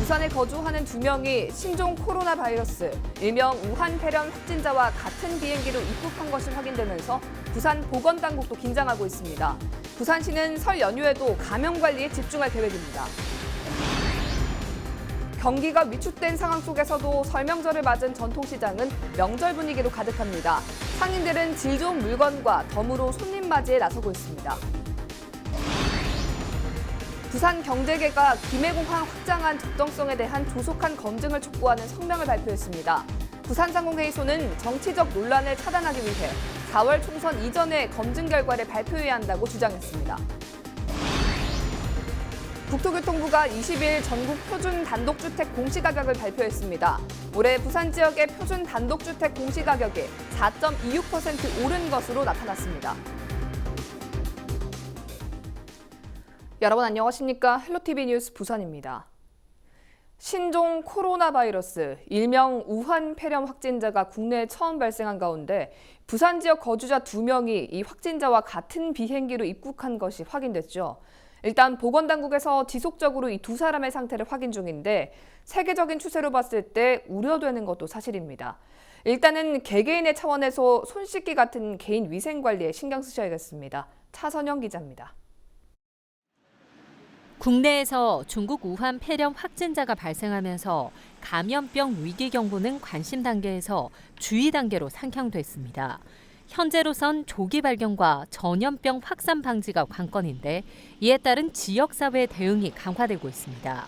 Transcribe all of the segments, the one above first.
부산에 거주하는 2명이 신종 코로나 바이러스, 일명 우한 폐렴 확진자와 같은 비행기로 입국한 것이 확인되면서 부산 보건당국도 긴장하고 있습니다. 부산시는 설 연휴에도 감염 관리에 집중할 계획입니다. 경기가 위축된 상황 속에서도 설 명절을 맞은 전통시장은 명절 분위기로 가득합니다. 상인들은 질 좋은 물건과 덤으로 손님 맞이에 나서고 있습니다. 부산경제계가 김해공항 확장안 적정성에 대한 조속한 검증을 촉구하는 성명을 발표했습니다. 부산상공회의소는 정치적 논란을 차단하기 위해 4월 총선 이전에 검증 결과를 발표해야 한다고 주장했습니다. 국토교통부가 20일 전국 표준 단독주택 공시가격을 발표했습니다. 올해 부산 지역의 표준 단독주택 공시가격이 4.26% 오른 것으로 나타났습니다. 여러분 안녕하십니까? 헬로티비 뉴스 부산입니다. 신종 코로나 바이러스, 일명 우한 폐렴 확진자가 국내에 처음 발생한 가운데 부산 지역 거주자 2명이 이 확진자와 같은 비행기로 입국한 것이 확인됐죠. 일단 보건당국에서 지속적으로 이 2사람의 상태를 확인 중인데 세계적인 추세로 봤을 때 우려되는 것도 사실입니다. 일단은 개개인의 차원에서 손 씻기 같은 개인 위생 관리에 신경 쓰셔야겠습니다. 차선영 기자입니다. 국내에서 중국 우한 폐렴 확진자가 발생하면서 감염병 위기 경보는 관심 단계에서 주의 단계로 상향됐습니다. 현재로선 조기 발견과 전염병 확산 방지가 관건인데 이에 따른 지역사회 대응이 강화되고 있습니다.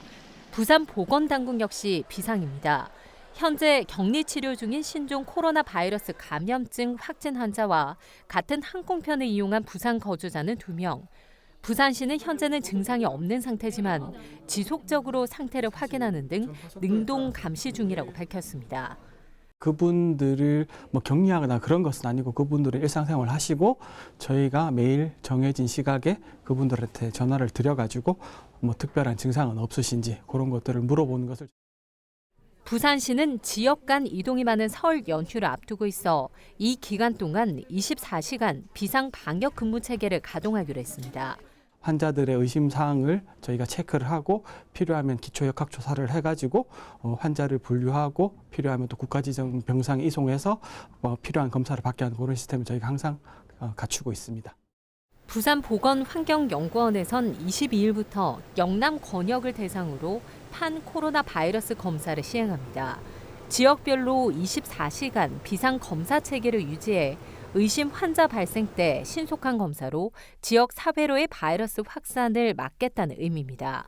부산 보건당국 역시 비상입니다. 현재 격리 치료 중인 신종 코로나 바이러스 감염증 확진 환자와 같은 항공편을 이용한 부산 거주자는 2명. 부산시는 현재는 증상이 없는 상태지만 지속적으로 상태를 확인하는 등 능동 감시 중이라고 밝혔습니다. 그분들을 격리하거나 그런 것은 아니고 그분들은 일상생활을 하시고 저희가 매일 정해진 시각에 그분들한테 전화를 드려가지고 특별한 증상은 없으신지 그런 것들을 물어보는 것을. 부산시는 지역 간 이동이 많은 설 연휴를 앞두고 있어 이 기간 동안 24시간 비상 방역 근무 체계를 가동하기로 했습니다. 환자들의 의심 사항을 저희가 체크를 하고 필요하면 기초 역학 조사를 해가지고 환자를 분류하고 필요하면 또 국가지정 병상에 이송해서 필요한 검사를 받게 하는 그런 시스템을 저희가 항상 갖추고 있습니다. 부산보건환경연구원에선 22일부터 영남 권역을 대상으로 판 코로나 바이러스 검사를 시행합니다. 지역별로 24시간 비상 검사 체계를 유지해 의심 환자 발생 때 신속한 검사로 지역 사회로의 바이러스 확산을 막겠다는 의미입니다.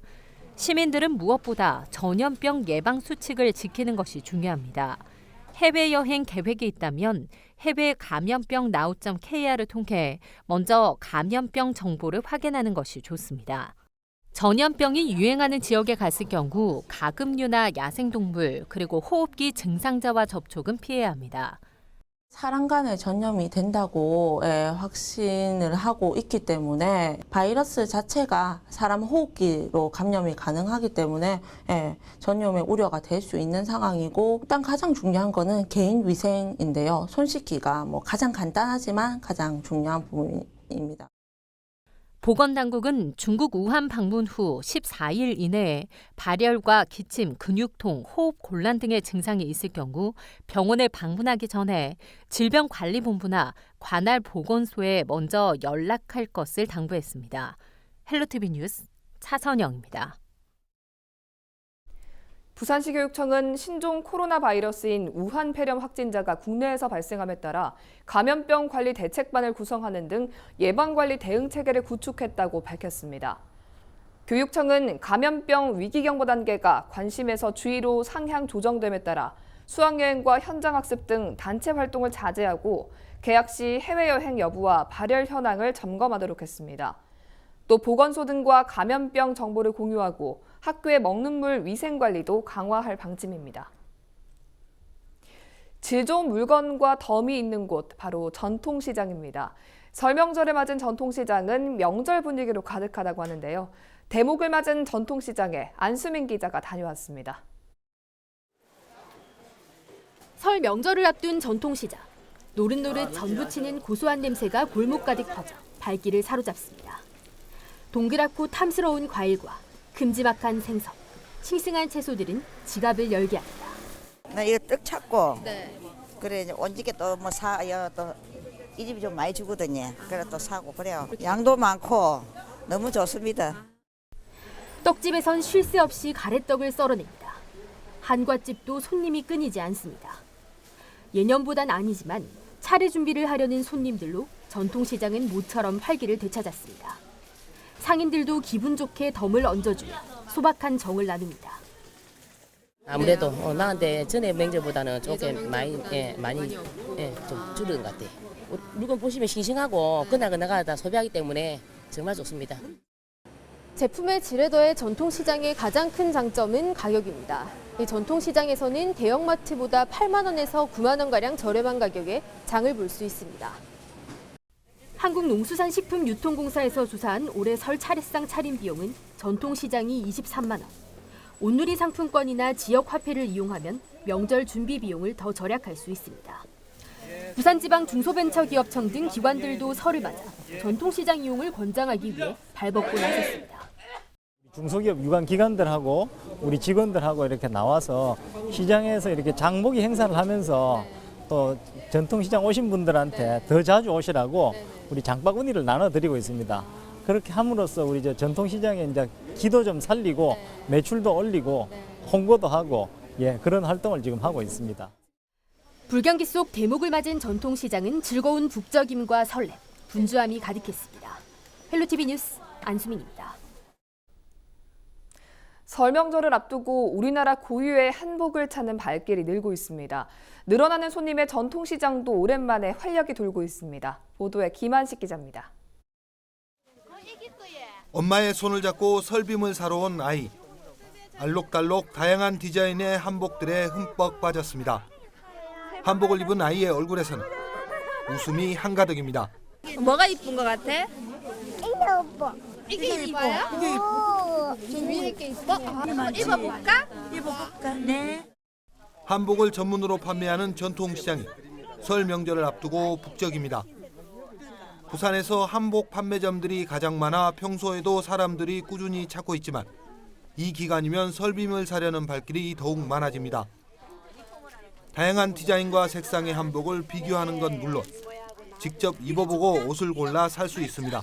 시민들은 무엇보다 전염병 예방 수칙을 지키는 것이 중요합니다. 해외여행 계획이 있다면 해외 감염병 now.kr을 통해 먼저 감염병 정보를 확인하는 것이 좋습니다. 전염병이 유행하는 지역에 갔을 경우 가금류나 야생동물 그리고 호흡기 증상자와 접촉은 피해야 합니다. 사람 간에 전염이 된다고 확신을 하고 있기 때문에 바이러스 자체가 사람 호흡기로 감염이 가능하기 때문에 전염의 우려가 될 수 있는 상황이고 일단 가장 중요한 거는 개인 위생인데요. 손 씻기가 가장 간단하지만 가장 중요한 부분입니다. 보건당국은 중국 우한 방문 후 14일 이내에 발열과 기침, 근육통, 호흡 곤란 등의 증상이 있을 경우 병원에 방문하기 전에 질병관리본부나 관할 보건소에 먼저 연락할 것을 당부했습니다. 헬로티비 뉴스 차선영입니다. 부산시 교육청은 신종 코로나 바이러스인 우한 폐렴 확진자가 국내에서 발생함에 따라 감염병 관리 대책반을 구성하는 등 예방관리 대응 체계를 구축했다고 밝혔습니다. 교육청은 감염병 위기경보 단계가 관심에서 주의로 상향 조정됨에 따라 수학여행과 현장학습 등 단체 활동을 자제하고 개학 시 해외여행 여부와 발열 현황을 점검하도록 했습니다. 또 보건소 등과 감염병 정보를 공유하고 학교의 먹는 물 위생 관리도 강화할 방침입니다. 질 좋은 물건과 덤이 있는 곳, 바로 전통시장입니다. 설 명절에 맞은 전통시장은 명절 분위기로 가득하다고 하는데요. 대목을 맞은 전통시장에 안수민 기자가 다녀왔습니다. 설 명절을 앞둔 전통시장. 노릇노릇 전 부치는 고소한 냄새가 골목 가득 퍼져 발길을 사로잡습니다. 동그랗고 탐스러운 과일과 큼지막한 생선, 싱싱한 채소들은 지갑을 열게 합니다. 나 이거 떡 찾고 그래 이제 온지게 또 뭐 사요 또 이 집이 좀 많이 주거든요. 그래 또 사고 그래요. 양도 많고 너무 좋습니다. 떡집에선 쉴 새 없이 가래떡을 썰어냅니다. 한과집도 손님이 끊이지 않습니다. 예년보단 아니지만 차례 준비를 하려는 손님들로 전통시장은 모처럼 활기를 되찾았습니다. 상인들도 기분 좋게 덤을 얹어주며 소박한 정을 나눕니다. 아무래도 나한테 전에 명절보다는 조금 많이 좀 줄은 것 같아. 물건 보시면 싱싱하고 그날그날 다 소비하기 때문에 정말 좋습니다. 제품의 질에 더해 전통시장의 가장 큰 장점은 가격입니다. 이 전통시장에서는 대형마트보다 8만 원에서 9만 원가량 저렴한 가격에 장을 볼 수 있습니다. 한국농수산식품유통공사에서 조사한 올해 설 차례상 차림 비용은 전통시장이 23만 원. 온누리 상품권이나 지역 화폐를 이용하면 명절 준비 비용을 더 절약할 수 있습니다. 부산지방 중소벤처기업청 등 기관들도 설을 맞아 전통시장 이용을 권장하기 위해 발벗고 나섰습니다. 중소기업 유관기관들하고 우리 직원들하고 이렇게 나와서 시장에서 이렇게 장보기 행사를 하면서 또 전통시장 오신 분들한테 더 자주 오시라고 우리 장바구니를 나눠드리고 있습니다. 그렇게 함으로써 우리 전통시장에 이제 기도 좀 살리고 매출도 올리고 홍보도 하고 그런 활동을 지금 하고 있습니다. 불경기 속 대목을 맞은 전통시장은 즐거운 북적임과 설렘, 분주함이 가득했습니다. 헬로티비 뉴스 안수민입니다. 설 명절을 앞두고 우리나라 고유의 한복을 찾는 발길이 늘고 있습니다. 늘어나는 손님의 전통시장도 오랜만에 활력이 돌고 있습니다. 보도에 김한식 기자입니다. 엄마의 손을 잡고 설빔을 사러 온 아이. 알록달록 다양한 디자인의 한복들에 흠뻑 빠졌습니다. 한복을 입은 아이의 얼굴에서는 웃음이 한가득입니다. 뭐가 이쁜 것 같아? 이게 이뻐요? 이게 이뻐. 좀 위에 있게 이뻐? 입어볼까? 입어볼까? 네. 한복을 전문으로 판매하는 전통시장이 설 명절을 앞두고 북적입니다. 부산에서 한복 판매점들이 가장 많아 평소에도 사람들이 꾸준히 찾고 있지만 이 기간이면 설빔을 사려는 발길이 더욱 많아집니다. 다양한 디자인과 색상의 한복을 비교하는 건 물론 직접 입어보고 옷을 골라 살 수 있습니다.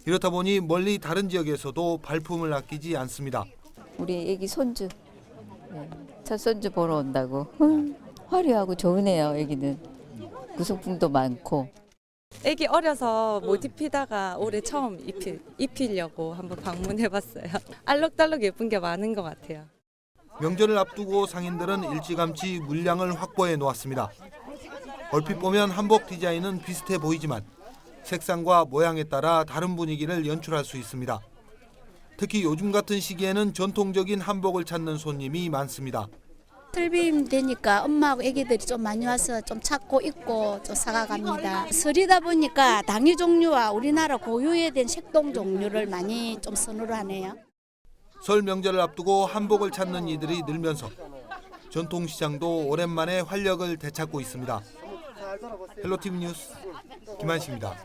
이렇다 보니 멀리 다른 지역에서도 발품을 아끼지 않습니다. 우리 애기 손주, 첫 손주 보러 온다고. 화려하고 좋으네요. 애기는 구성품도 많고. 애기 어려서 못 입히다가 올해 처음 입히려고 한번 방문해봤어요. 알록달록 예쁜 게 많은 것 같아요. 명절을 앞두고 상인들은 일찌감치 물량을 확보해 놓았습니다. 얼핏 보면 한복 디자인은 비슷해 보이지만 색상과 모양에 따라 다른 분위기를 연출할 수 있습니다. 특히 요즘 같은 시기에는 전통적인 한복을 찾는 손님이 많습니다. 설빔 되니까 엄마하고 애기들이 좀 많이 와서 좀 찾고 입고 좀 사가갑니다. 설이다 보니까 당이 종류와 우리나라 고유에 된 색동 종류를 많이 좀 선호를 하네요. 설 명절을 앞두고 한복을 찾는 이들이 늘면서 전통시장도 오랜만에 활력을 되찾고 있습니다. 헬로티비 뉴스 김한식입니다.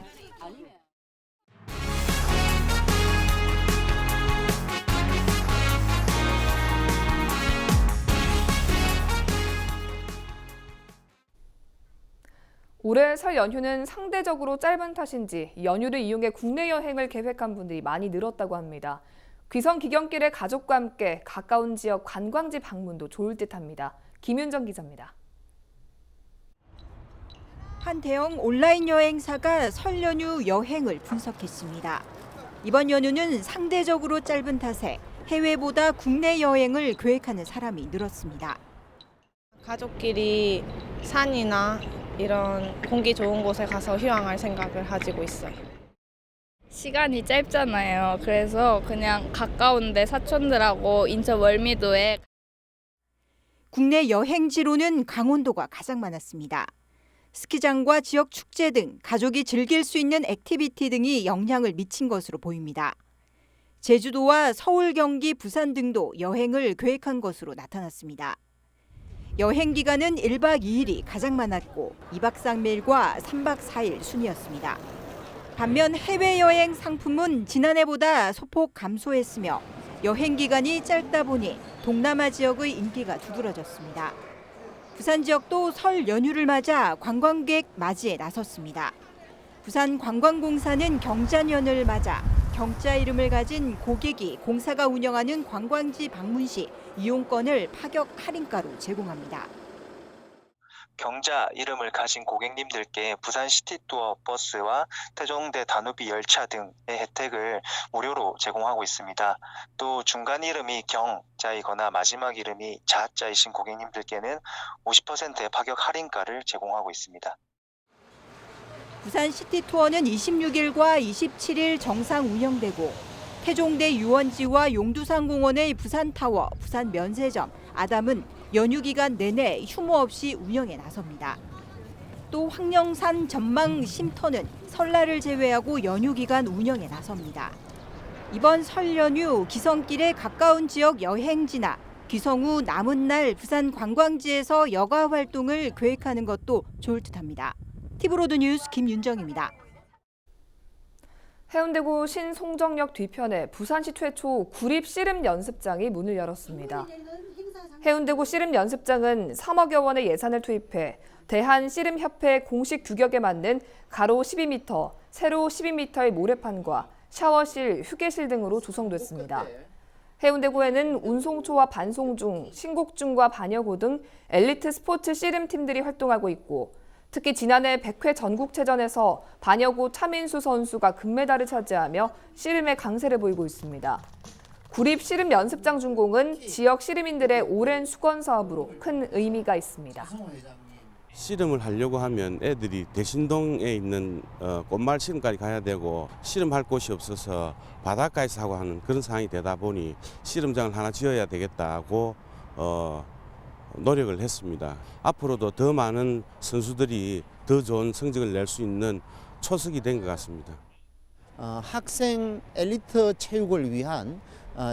올해 설 연휴는 상대적으로 짧은 탓인지 연휴를 이용해 국내 여행을 계획한 분들이 많이 늘었다고 합니다. 귀성 귀경길에 가족과 함께 가까운 지역 관광지 방문도 좋을 듯합니다. 김윤정 기자입니다. 한 대형 온라인 여행사가 설 연휴 여행을 분석했습니다. 이번 연휴는 상대적으로 짧은 탓에 해외보다 국내 여행을 계획하는 사람이 늘었습니다. 가족끼리 산이나 이런 공기 좋은 곳에 가서 휴양할 생각을 가지고 있어요. 시간이 짧잖아요. 그래서 그냥 가까운데 사촌들하고 인천 월미도에. 국내 여행지로는 강원도가 가장 많았습니다. 스키장과 지역 축제 등 가족이 즐길 수 있는 액티비티 등이 영향을 미친 것으로 보입니다. 제주도와 서울, 경기, 부산 등도 여행을 계획한 것으로 나타났습니다. 여행 기간은 1박 2일이 가장 많았고 2박 3일과 3박 4일 순이었습니다. 반면 해외여행 상품은 지난해보다 소폭 감소했으며 여행 기간이 짧다 보니 동남아 지역의 인기가 두드러졌습니다. 부산 지역도 설 연휴를 맞아 관광객 맞이에 나섰습니다. 부산관광공사는 경자년을 맞아 경자 이름을 가진 고객이 공사가 운영하는 관광지 방문 시 이용권을 파격 할인가로 제공합니다. 경자 이름을 가진 고객님들께 부산 시티투어 버스와 태종대 다누비 열차 등의 혜택을 무료로 제공하고 있습니다. 또 중간 이름이 경자이거나 마지막 이름이 자자이신 고객님들께는 50%의 파격 할인가를 제공하고 있습니다. 부산 시티투어는 26일과 27일 정상 운영되고 태종대 유원지와 용두산공원의 부산타워, 부산면세점, 아담은 연휴 기간 내내 휴무 없이 운영에 나섭니다. 또 황령산 전망 쉼터는 설날을 제외하고 연휴 기간 운영에 나섭니다. 이번 설 연휴 기성길에 가까운 지역 여행지나 귀성 후 남은 날 부산 관광지에서 여가 활동을 계획하는 것도 좋을 듯합니다. TV로드 뉴스 김윤정입니다. 해운대구 신송정역 뒤편에 부산시 최초 구립 씨름 연습장이 문을 열었습니다. 해운대구 씨름 연습장은 3억여 원의 예산을 투입해 대한씨름협회 공식 규격에 맞는 가로 12m, 세로 12m의 모래판과 샤워실, 휴게실 등으로 조성됐습니다. 해운대구에는 운송초와 반송중, 신곡중과 반여고 등 엘리트 스포츠 씨름팀들이 활동하고 있고 특히 지난해 100회 전국체전에서 반여고 차민수 선수가 금메달을 차지하며 씨름의 강세를 보이고 있습니다. 구립 씨름 연습장 준공은 지역 씨름인들의 오랜 수건 사업으로 큰 의미가 있습니다. 씨름을 하려고 하면 애들이 대신동에 있는 꽃마을 씨름까지 가야 되고 씨름할 곳이 없어서 바닷가에서 하고 하는 그런 상황이 되다 보니 씨름장을 하나 지어야 되겠다고 노력을 했습니다. 앞으로도 더 많은 선수들이 더 좋은 성적을 낼 수 있는 초석이 된 것 같습니다. 학생 엘리트 체육을 위한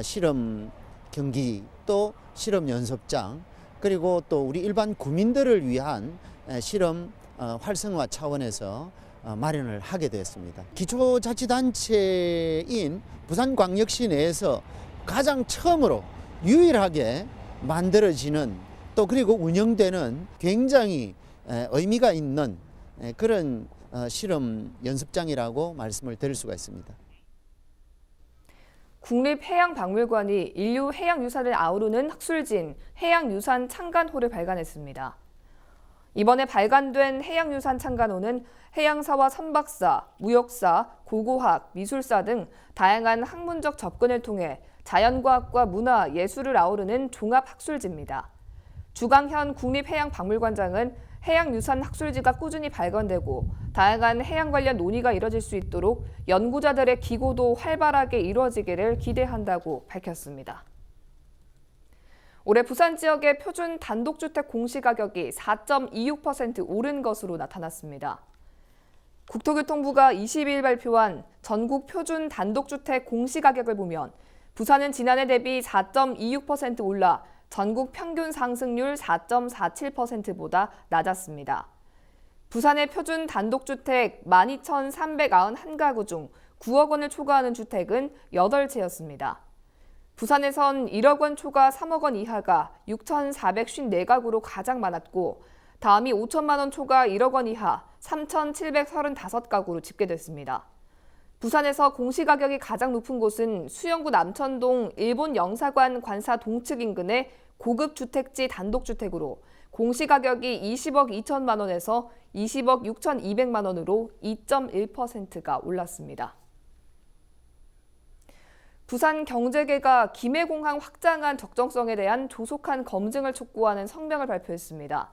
실험 경기 또 실험 연습장 그리고 또 우리 일반 구민들을 위한 실험 활성화 차원에서 마련을 하게 되었습니다. 기초자치단체인 부산광역시 내에서 가장 처음으로 유일하게 만들어지는 또 그리고 운영되는 굉장히 의미가 있는 그런 실험 연습장이라고 말씀을 드릴 수가 있습니다. 국립해양박물관이 인류 해양유산을 아우르는 학술지인 해양유산 창간호를 발간했습니다. 이번에 발간된 해양유산 창간호는 해양사와 선박사, 무역사, 고고학, 미술사 등 다양한 학문적 접근을 통해 자연과학과 문화, 예술을 아우르는 종합학술지입니다. 주강현 국립해양박물관장은 해양유산 학술지가 꾸준히 발견되고 다양한 해양 관련 논의가 이뤄질 수 있도록 연구자들의 기고도 활발하게 이루어지기를 기대한다고 밝혔습니다. 올해 부산 지역의 표준 단독주택 공시가격이 4.26% 오른 것으로 나타났습니다. 국토교통부가 22일 발표한 전국 표준 단독주택 공시가격을 보면 부산은 지난해 대비 4.26% 올라 전국 평균 상승률 4.47%보다 낮았습니다. 부산의 표준 단독주택 12,391가구 중 9억 원을 초과하는 주택은 8채였습니다. 부산에선 1억 원 초과 3억 원 이하가 6,454가구로 가장 많았고 다음이 5천만 원 초과 1억 원 이하 3,735가구로 집계됐습니다. 부산에서 공시가격이 가장 높은 곳은 수영구 남천동 일본 영사관 관사 동측 인근의 고급 주택지 단독주택으로 공시가격이 20억 2천만 원에서 20억 6,200만 원으로 2.1%가 올랐습니다. 부산경제계가 김해공항 확장안 적정성에 대한 조속한 검증을 촉구하는 성명을 발표했습니다.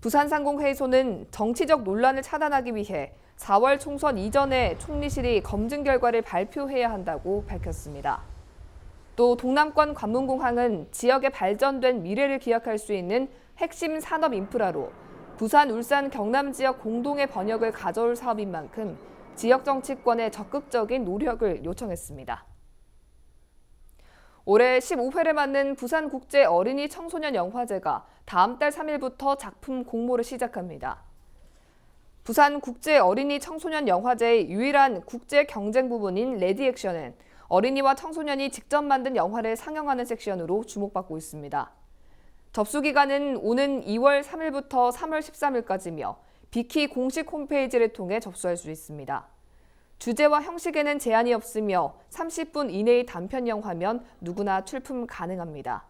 부산상공회의소는 정치적 논란을 차단하기 위해 4월 총선 이전에 총리실이 검증 결과를 발표해야 한다고 밝혔습니다. 또 동남권 관문공항은 지역의 발전된 미래를 기약할 수 있는 핵심 산업 인프라로 부산, 울산, 경남 지역 공동의 번역을 가져올 사업인 만큼 지역 정치권의 적극적인 노력을 요청했습니다. 올해 15회를 맞는 부산국제 어린이 청소년 영화제가 다음 달 3일부터 작품 공모를 시작합니다. 부산국제 어린이 청소년 영화제의 유일한 국제 경쟁 부분인 레디액션은 어린이와 청소년이 직접 만든 영화를 상영하는 섹션으로 주목받고 있습니다. 접수 기간은 오는 2월 3일부터 3월 13일까지며 비키 공식 홈페이지를 통해 접수할 수 있습니다. 주제와 형식에는 제한이 없으며 30분 이내의 단편 영화면 누구나 출품 가능합니다.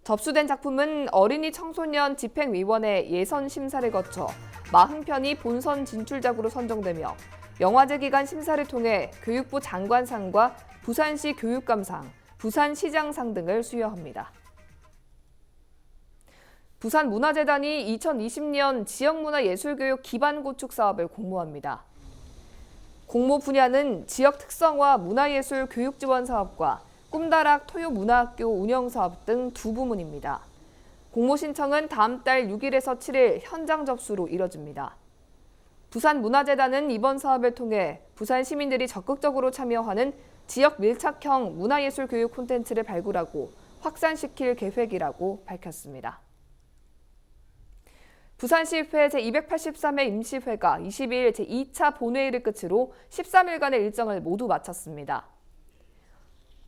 접수된 작품은 어린이 청소년 집행위원회 예선 심사를 거쳐 40편이 본선 진출작으로 선정되며 영화제 기간 심사를 통해 교육부 장관상과 부산시 교육감상, 부산시장상 등을 수여합니다. 부산문화재단이 2020년 지역문화예술교육 기반 구축 사업을 공모합니다. 공모 분야는 지역 특성화 문화예술 교육 지원 사업과 꿈다락 토요문화학교 운영 사업 등 두 부문입니다. 공모 신청은 다음 달 6일에서 7일 현장 접수로 이뤄집니다. 부산문화재단은 이번 사업을 통해 부산 시민들이 적극적으로 참여하는 지역 밀착형 문화예술 교육 콘텐츠를 발굴하고 확산시킬 계획이라고 밝혔습니다. 부산시의회 제283회 임시회가 22일 제2차 본회의를 끝으로 13일간의 일정을 모두 마쳤습니다.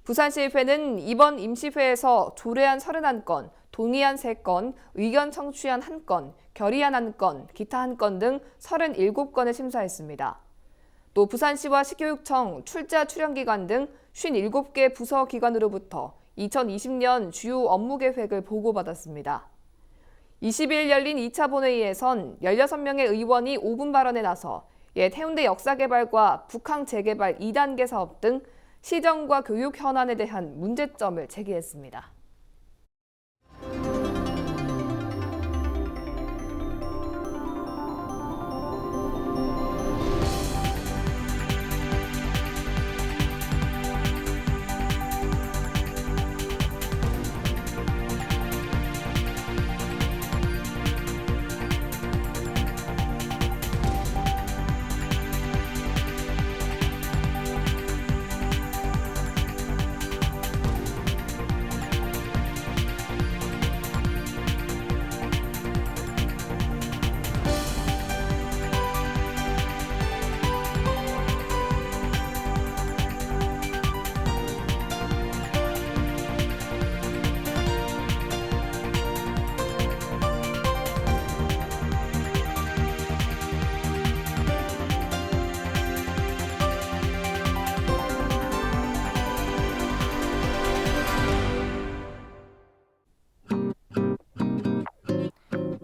부산시의회는 이번 임시회에서 조례안 31건, 동의안 3건, 의견 청취안 1건, 결의안 1건, 기타 1건 등 37건을 심사했습니다. 또 부산시와 시교육청, 출자 출연기관 등 57개 부서기관으로부터 2020년 주요 업무 계획을 보고받았습니다. 22일 열린 2차 본회의에선 16명의 의원이 5분 발언에 나서 옛 해운대 역사개발과 북항 재개발 2단계 사업 등 시정과 교육 현안에 대한 문제점을 제기했습니다.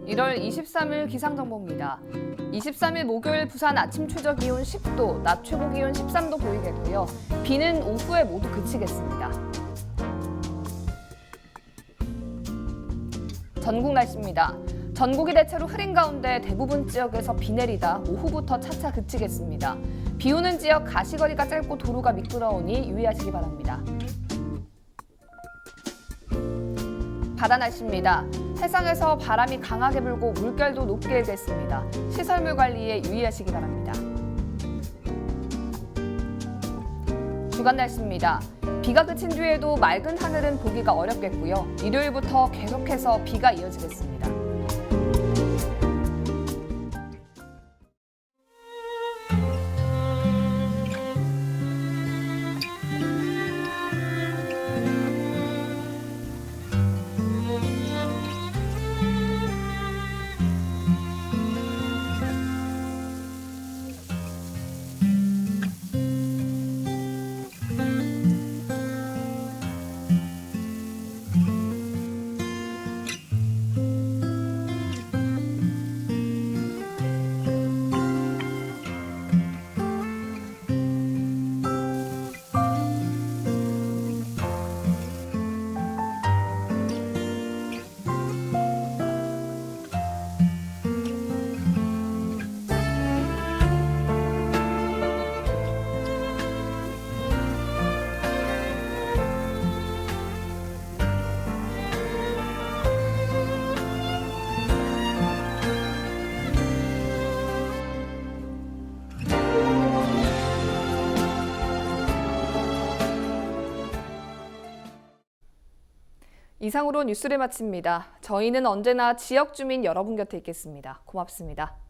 (1월 23일) 기상정보입니다. 23일 목요일 부산 아침 최저 기온 10도, 낮 최고 기온 13도 보이겠고요. 비는 오후에 모두 그치겠습니다. 전국 날씨입니다. 전국이 대체로 흐린 가운데 대부분 지역에서 비 내리다 오후부터 차차 그치겠습니다. 비 오는 지역 가시거리가 짧고 도로가 미끄러우니 유의하시기 바랍니다. 바다 날씨입니다. 해상에서 바람이 강하게 불고 물결도 높게 일겠습니다. 시설물 관리에 유의하시기 바랍니다. 주간 날씨입니다. 비가 그친 뒤에도 맑은 하늘은 보기가 어렵겠고요. 일요일부터 계속해서 비가 이어지겠습니다. 이상으로 뉴스를 마칩니다. 저희는 언제나 지역 주민 여러분 곁에 있겠습니다. 고맙습니다.